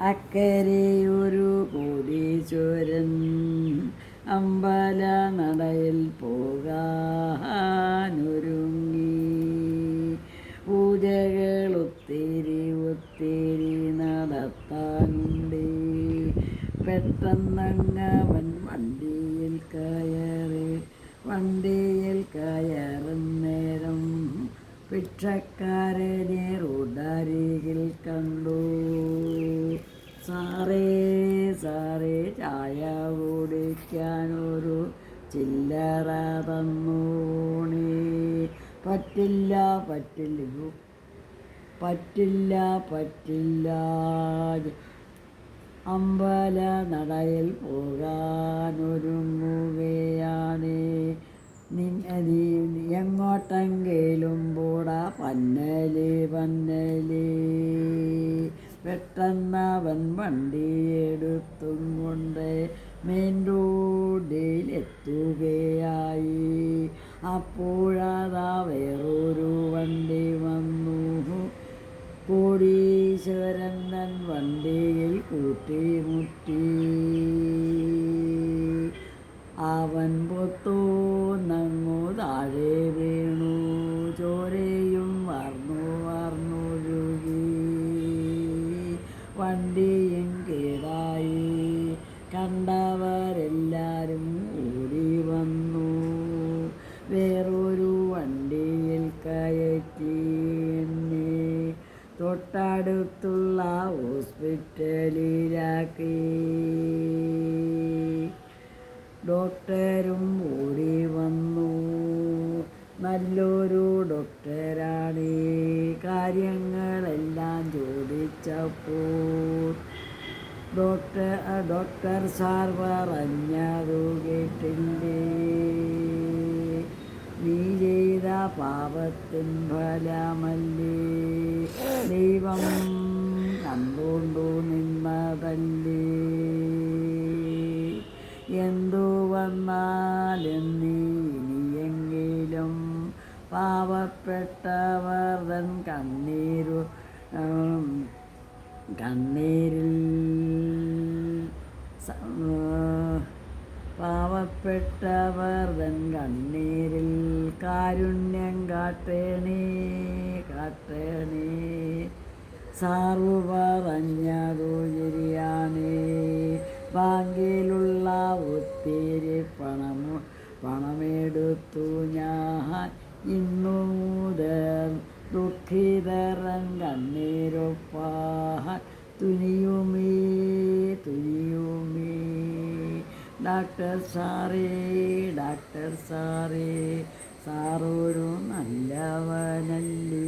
അക്കരെയൊരു കോടീശ്വരൻ അമ്പല നടയിൽ പോകാനൊരുങ്ങി. പൂജകളൊത്തിരി നടത്താനുണ്ട്. പെട്ടെന്നങ്ങവൻ വണ്ടിയിൽ കയറും നേരം ഭിക്ഷക്കാരനെ റോഡരികിൽ കണ്ടു. സാറേ ചായ കുടിക്കാനൊരു ചില്ലറ തന്നോണേ. പറ്റില്ല, അമ്പല നടയിൽ പോകാനൊരുങ്ങുകയാണ്. നീ എങ്ങോട്ടെങ്കിലും പോടാ പന്നല്. പെട്ടെന്നവൻ വണ്ടിയെടുത്തും കൊണ്ട് മെയിൻ റോഡിലെത്തുകയായി. അപ്പോഴതാ വേറൊരു വണ്ടി വന്നു. കോടീശ്വരൻ തൻ വണ്ടിയിൽ കൂട്ടിമുട്ടി. അവൻ പൊത്തൂന്നങ്ങു താഴെ വീണു. ചോരയും വാർന്നൊഴുകി. വണ്ടിയും കേടായി. കണ്ടവരെല്ലാരും ഓടി വന്നു. വേറൊരു വണ്ടിയിൽ കയറ്റി എന്നെ തൊട്ടടുത്തുള്ള ഹോസ്പിറ്റലിലാക്കി. ഡോക്ടറും ഓടി വന്നു. നല്ലൊരു ഡോക്ടറാണ്. കാര്യങ്ങളെല്ലാം ചോദിച്ചപ്പോൾ ഡോക്ടർ സാർ പറഞ്ഞതു കേട്ടില്ലേ? നീ ചെയ്ത പാപത്തിൻ ഫലമല്ലേ ദൈവം കണ്ടുകൊണ്ടു നിന്നതല്ലേ? എന്തു വന്നാലും നീ ഇനിയെങ്കിലും പാവപ്പെട്ടവർ തൻ കണ്ണീരിൽ കാരുണ്യം കാട്ടണേ. സാറു പറഞ്ഞതു ശരിയാണ്. ബാങ്കിലുള്ള ഒത്തിരി പണമെടുത്തു ഞാൻ. ഇന്നു മുതൽ ദുഃഖിതരൻ കണ്ണീരൊപ്പാൻ തുനിയുമേ. ഡോക്ടർ സാറേ സാറൊരു നല്ലവനല്ലേ?